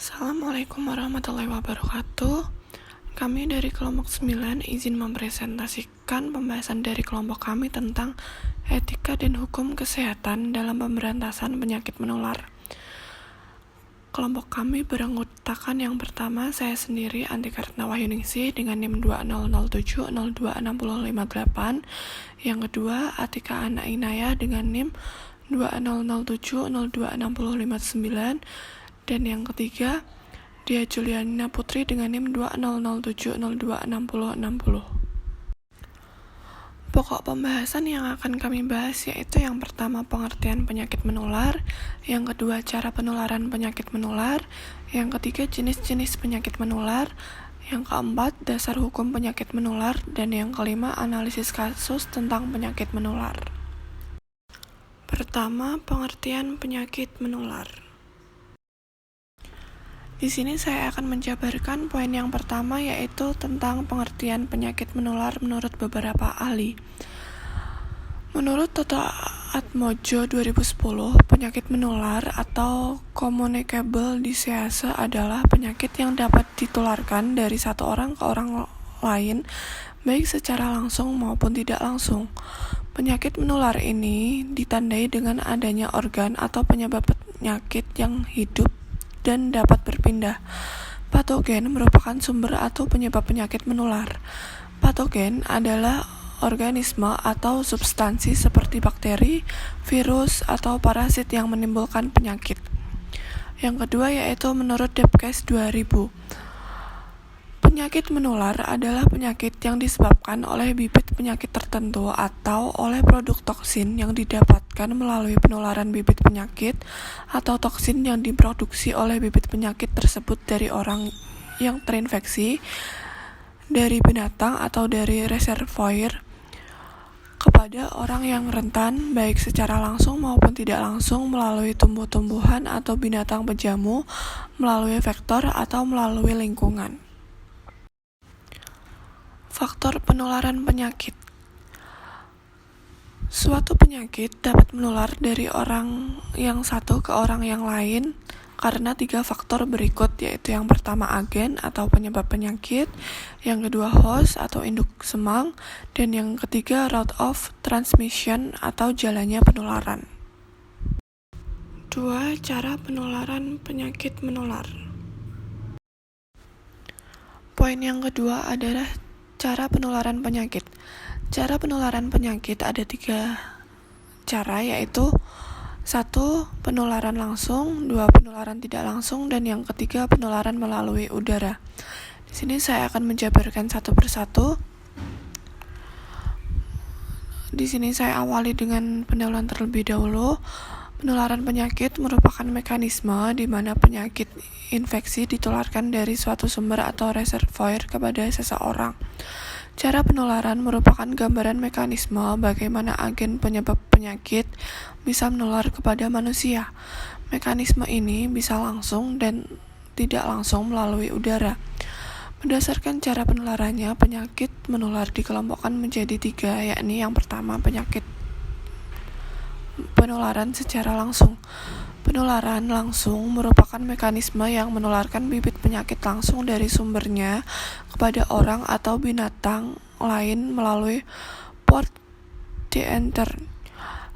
Assalamualaikum warahmatullahi wabarakatuh. Kami dari kelompok 9 izin mempresentasikan pembahasan dari kelompok kami tentang etika dan hukum kesehatan dalam pemberantasan penyakit menular. Kelompok kami beranggotakan yang pertama saya sendiri Antikartna Wahyuningsih dengan NIM 2007026058, yang kedua Atika Ana Inayah dengan NIM 2007026059, dan yang ketiga Dia Juliana Putri dengan NIM 2007026060. Pokok pembahasan yang akan kami bahas yaitu yang pertama pengertian penyakit menular, yang kedua cara penularan penyakit menular, yang ketiga jenis-jenis penyakit menular, yang keempat dasar hukum penyakit menular, dan yang kelima analisis kasus tentang penyakit menular. Pertama, pengertian penyakit menular. Di sini saya akan menjabarkan poin yang pertama yaitu tentang pengertian penyakit menular menurut beberapa ahli. Menurut Toto Atmojo 2010, penyakit menular atau communicable disease adalah penyakit yang dapat ditularkan dari satu orang ke orang lain baik secara langsung maupun tidak langsung. Penyakit menular ini ditandai dengan adanya organ atau penyebab penyakit yang hidup dan dapat berpindah. Patogen merupakan sumber atau penyebab penyakit menular. Patogen adalah organisme atau substansi seperti bakteri, virus, atau parasit yang menimbulkan penyakit. Yang kedua yaitu menurut Debcast 2000. Penyakit menular adalah penyakit yang disebabkan oleh bibit penyakit tertentu atau oleh produk toksin yang didapatkan melalui penularan bibit penyakit atau toksin yang diproduksi oleh bibit penyakit tersebut dari orang yang terinfeksi, dari binatang atau dari reservoir kepada orang yang rentan baik secara langsung maupun tidak langsung melalui tumbuh-tumbuhan atau binatang pejamu, melalui vektor atau melalui lingkungan. Faktor penularan penyakit. Suatu penyakit dapat menular dari orang yang satu ke orang yang lain karena 3 faktor berikut, yaitu yang pertama agen atau penyebab penyakit, yang kedua host atau induk semang, dan yang ketiga route of transmission atau jalannya penularan. 2. Cara penularan penyakit menular. Poin yang kedua adalah cara penularan penyakit. Cara penularan penyakit ada 3 cara, yaitu 1. Penularan langsung, 2. Penularan tidak langsung, dan yang ketiga penularan melalui udara. Di sini saya akan menjabarkan satu persatu. Di sini saya awali dengan pendahuluan terlebih dahulu. Penularan penyakit merupakan mekanisme di mana penyakit infeksi ditularkan dari suatu sumber atau reservoir kepada seseorang. Cara penularan merupakan gambaran mekanisme bagaimana agen penyebab penyakit bisa menular kepada manusia. Mekanisme ini bisa langsung dan tidak langsung melalui udara. Berdasarkan cara penularannya, penyakit menular dikelompokkan menjadi 3, yakni yang pertama penyakit penularan secara langsung. Penularan langsung merupakan mekanisme yang menularkan bibit penyakit langsung dari sumbernya kepada orang atau binatang lain melalui port d'entrée.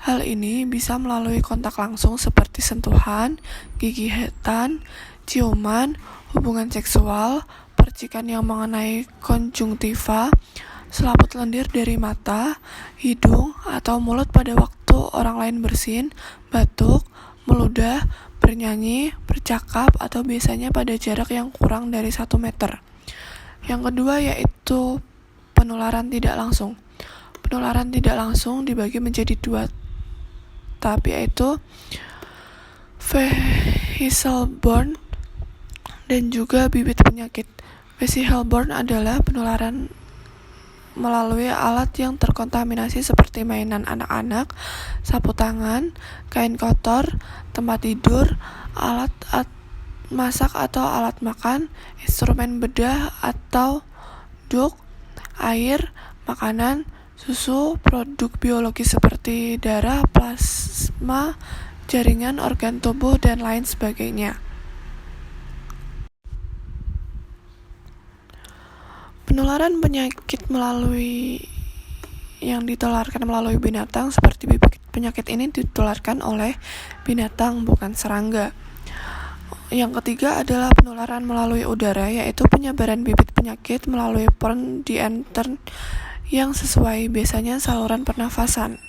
Hal ini bisa melalui kontak langsung seperti sentuhan, gigitan, ciuman, hubungan seksual, percikan yang mengenai konjungtiva, selaput lendir dari mata, hidung, atau mulut pada waktu orang lain bersin, batuk, meludah, bernyanyi, bercakap, atau biasanya pada jarak yang kurang dari 1 meter. Yang kedua yaitu penularan tidak langsung. Penularan tidak langsung dibagi menjadi 2 tahap, yaitu vector-borne dan juga bibit penyakit. Vector-borne adalah penularan melalui alat yang terkontaminasi seperti mainan anak-anak, sapu tangan, kain kotor, tempat tidur, alat masak atau alat makan, instrumen bedah atau duk, air, makanan, susu, produk biologis seperti darah, plasma, jaringan organ tubuh, dan lain sebagainya. Penularan penyakit yang ditularkan melalui binatang seperti bibit penyakit ini ditularkan oleh binatang, bukan serangga. Yang ketiga adalah penularan melalui udara, yaitu penyebaran bibit penyakit melalui peron di intern yang sesuai, biasanya saluran pernafasan.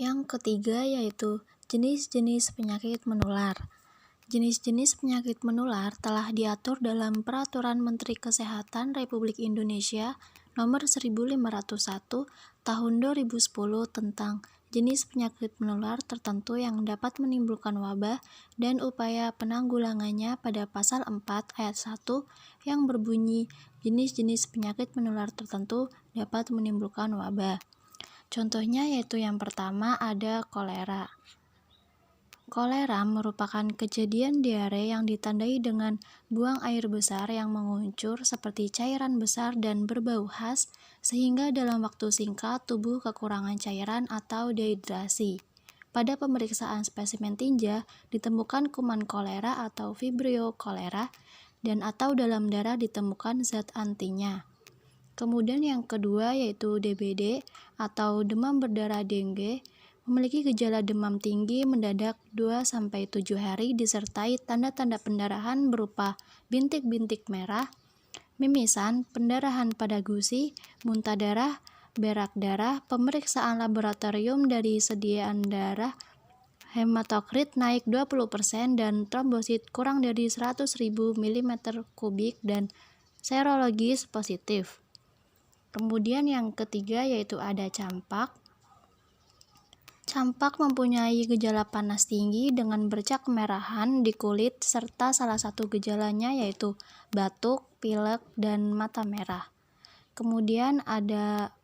Yang ketiga yaitu jenis-jenis penyakit menular. Jenis-jenis penyakit menular telah diatur dalam Peraturan Menteri Kesehatan Republik Indonesia Nomor 1501 Tahun 2010 tentang jenis penyakit menular tertentu yang dapat menimbulkan wabah dan upaya penanggulangannya pada Pasal 4 Ayat 1 yang berbunyi jenis-jenis penyakit menular tertentu dapat menimbulkan wabah. Contohnya yaitu yang pertama ada kolera. Kolera merupakan kejadian diare yang ditandai dengan buang air besar yang menguncur seperti cairan besar dan berbau khas, sehingga dalam waktu singkat tubuh kekurangan cairan atau dehidrasi. Pada pemeriksaan spesimen tinja ditemukan kuman kolera atau Vibrio kolera dan atau dalam darah ditemukan zat antinya. Kemudian yang kedua yaitu DBD atau demam berdarah dengue, memiliki gejala demam tinggi mendadak 2-7 hari disertai tanda-tanda pendarahan berupa bintik-bintik merah, mimisan, pendarahan pada gusi, muntah darah, berak darah, pemeriksaan laboratorium dari sediaan darah, hematokrit naik 20% dan trombosit kurang dari 100.000 mm3 dan serologis positif. Kemudian yang ketiga yaitu ada campak. Campak mempunyai gejala panas tinggi dengan bercak kemerahan di kulit serta salah satu gejalanya yaitu batuk, pilek, dan mata merah. Kemudian ada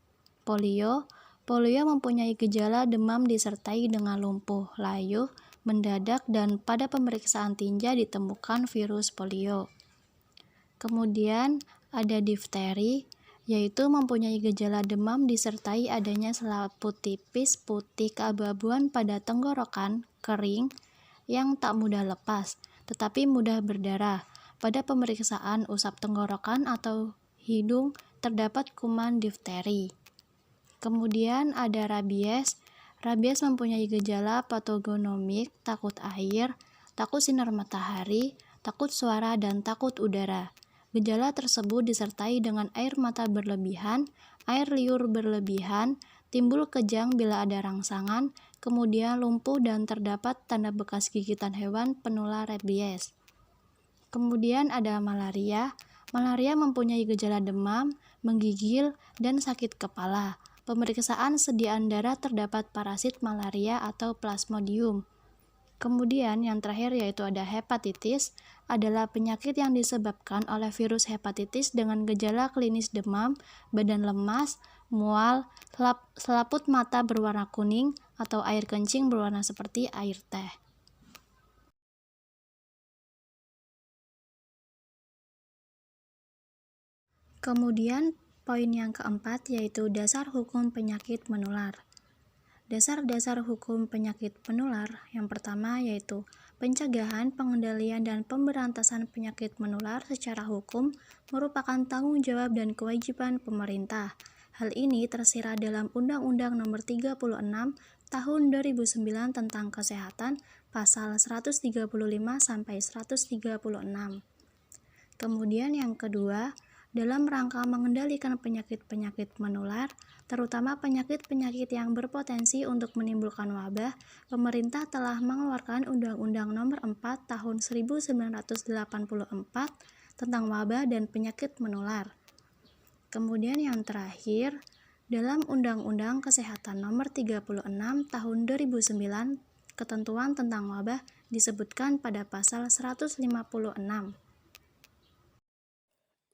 polio. Polio mempunyai gejala demam disertai dengan lumpuh, layuh, mendadak, dan pada pemeriksaan tinja ditemukan virus polio. Kemudian ada difteri, yaitu mempunyai gejala demam disertai adanya selaput tipis putih keabu-abuan pada tenggorokan, kering, yang tak mudah lepas, tetapi mudah berdarah. Pada pemeriksaan usap tenggorokan atau hidung terdapat kuman difteri. Kemudian ada rabies. Rabies mempunyai gejala patogenomik, takut air, takut sinar matahari, takut suara, dan takut udara. Gejala tersebut disertai dengan air mata berlebihan, air liur berlebihan, timbul kejang bila ada rangsangan, kemudian lumpuh dan terdapat tanda bekas gigitan hewan penular rabies. Kemudian ada malaria. Malaria mempunyai gejala demam, menggigil, dan sakit kepala. Pemeriksaan sediaan darah terdapat parasit malaria atau plasmodium. Kemudian yang terakhir yaitu ada hepatitis, adalah penyakit yang disebabkan oleh virus hepatitis dengan gejala klinis demam, badan lemas, mual, selaput mata berwarna kuning, atau air kencing berwarna seperti air teh. Kemudian poin yang keempat yaitu dasar hukum penyakit menular. Dasar-dasar hukum penyakit menular yang pertama yaitu pencegahan, pengendalian, dan pemberantasan penyakit menular secara hukum merupakan tanggung jawab dan kewajiban pemerintah. Hal ini tersirat dalam Undang-Undang Nomor 36 Tahun 2009 tentang Kesehatan Pasal 135-136. Kemudian yang kedua, dalam rangka mengendalikan penyakit-penyakit menular, terutama penyakit-penyakit yang berpotensi untuk menimbulkan wabah, pemerintah telah mengeluarkan Undang-Undang Nomor 4 Tahun 1984 tentang wabah dan penyakit menular. Kemudian yang terakhir, dalam Undang-Undang Kesehatan Nomor 36 Tahun 2009, ketentuan tentang wabah disebutkan pada pasal 156.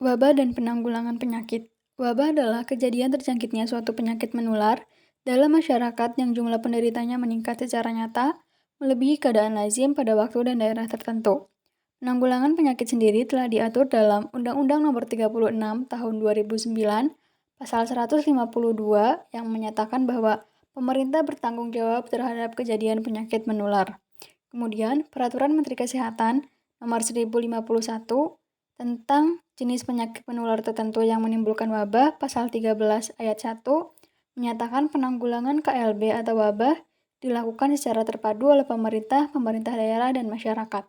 Wabah dan penanggulangan penyakit. Wabah adalah kejadian terjangkitnya suatu penyakit menular dalam masyarakat yang jumlah penderitanya meningkat secara nyata, melebihi keadaan lazim pada waktu dan daerah tertentu. Penanggulangan penyakit sendiri telah diatur dalam Undang-Undang Nomor 36 Tahun 2009, Pasal 152 yang menyatakan bahwa pemerintah bertanggung jawab terhadap kejadian penyakit menular. Kemudian, Peraturan Menteri Kesehatan Nomor 1051 tentang jenis penyakit menular tertentu yang menimbulkan wabah, Pasal 13 Ayat 1, menyatakan penanggulangan KLB atau wabah dilakukan secara terpadu oleh pemerintah, pemerintah daerah, dan masyarakat.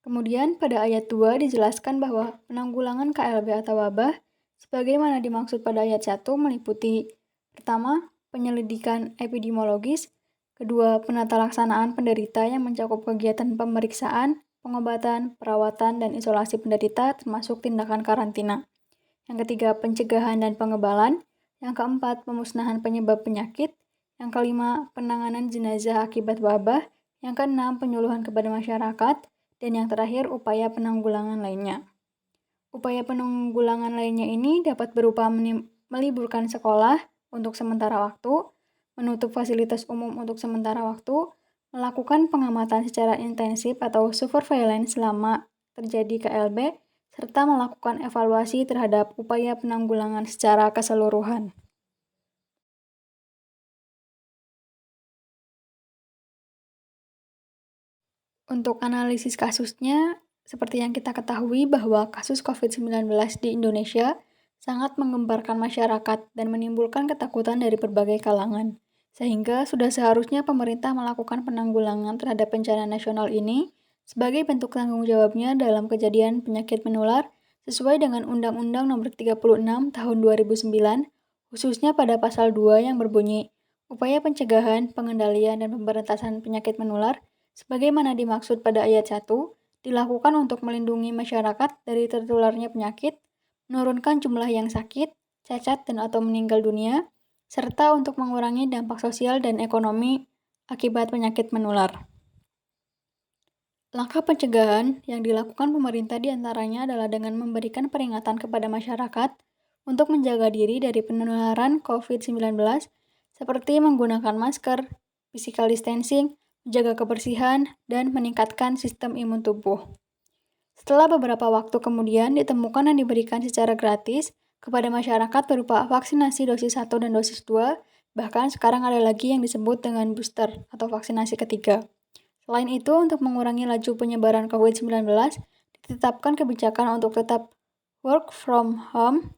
Kemudian, pada ayat 2 dijelaskan bahwa penanggulangan KLB atau wabah sebagaimana dimaksud pada ayat 1 meliputi: pertama, penyelidikan epidemiologis; kedua, penata laksanaan penderita yang mencakup kegiatan pemeriksaan, pengobatan, perawatan, dan isolasi penderita termasuk tindakan karantina. Yang ketiga, pencegahan dan pengebalan. Yang keempat, pemusnahan penyebab penyakit. Yang kelima, penanganan jenazah akibat wabah. Yang keenam, penyuluhan kepada masyarakat. Dan yang terakhir, upaya penanggulangan lainnya. Upaya penanggulangan lainnya ini dapat berupa meliburkan sekolah untuk sementara waktu, menutup fasilitas umum untuk sementara waktu, melakukan pengamatan secara intensif atau surveillance selama terjadi KLB, serta melakukan evaluasi terhadap upaya penanggulangan secara keseluruhan. Untuk analisis kasusnya, seperti yang kita ketahui bahwa kasus COVID-19 di Indonesia sangat menggemparkan masyarakat dan menimbulkan ketakutan dari berbagai kalangan. Sehingga sudah seharusnya pemerintah melakukan penanggulangan terhadap bencana nasional ini sebagai bentuk tanggung jawabnya dalam kejadian penyakit menular sesuai dengan Undang-Undang Nomor 36 Tahun 2009, khususnya pada Pasal 2 yang berbunyi, upaya pencegahan, pengendalian, dan pemberantasan penyakit menular sebagaimana dimaksud pada ayat 1, dilakukan untuk melindungi masyarakat dari tertularnya penyakit, menurunkan jumlah yang sakit, cacat, dan atau meninggal dunia, serta untuk mengurangi dampak sosial dan ekonomi akibat penyakit menular. Langkah pencegahan yang dilakukan pemerintah diantaranya adalah dengan memberikan peringatan kepada masyarakat untuk menjaga diri dari penularan COVID-19 seperti menggunakan masker, physical distancing, menjaga kebersihan, dan meningkatkan sistem imun tubuh. Setelah beberapa waktu kemudian ditemukan dan diberikan secara gratis kepada masyarakat berupa vaksinasi dosis 1 dan dosis 2, bahkan sekarang ada lagi yang disebut dengan booster atau vaksinasi ketiga. Selain itu, untuk mengurangi laju penyebaran COVID-19, ditetapkan kebijakan untuk tetap work from home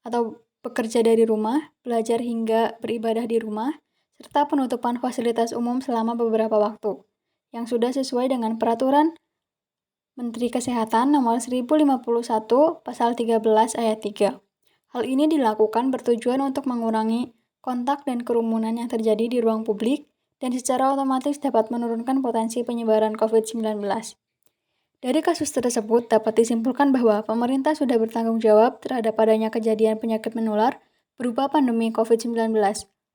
atau bekerja dari rumah, belajar hingga beribadah di rumah, serta penutupan fasilitas umum selama beberapa waktu, yang sudah sesuai dengan Peraturan Menteri Kesehatan Nomor 1051 Pasal 13 Ayat 3. Hal ini dilakukan bertujuan untuk mengurangi kontak dan kerumunan yang terjadi di ruang publik dan secara otomatis dapat menurunkan potensi penyebaran COVID-19. Dari kasus tersebut dapat disimpulkan bahwa pemerintah sudah bertanggung jawab terhadap adanya kejadian penyakit menular berupa pandemi COVID-19.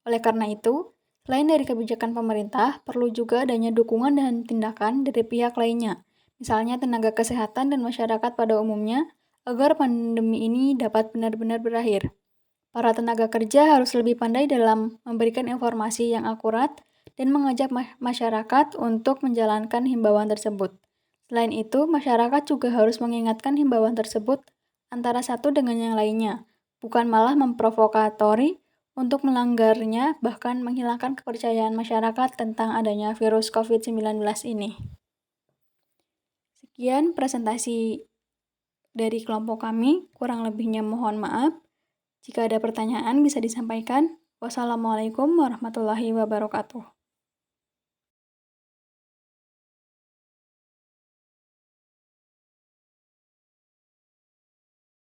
Oleh karena itu, selain dari kebijakan pemerintah, perlu juga adanya dukungan dan tindakan dari pihak lainnya, misalnya tenaga kesehatan dan masyarakat pada umumnya, agar pandemi ini dapat benar-benar berakhir. Para tenaga kerja harus lebih pandai dalam memberikan informasi yang akurat dan mengajak masyarakat untuk menjalankan himbauan tersebut. Selain itu, masyarakat juga harus mengingatkan himbauan tersebut antara satu dengan yang lainnya, bukan malah memprovokatori untuk melanggarnya, bahkan menghilangkan kepercayaan masyarakat tentang adanya virus COVID-19 ini. Sekian presentasi dari kelompok kami, kurang lebihnya mohon maaf. Jika ada pertanyaan bisa disampaikan. Wassalamualaikum warahmatullahi wabarakatuh.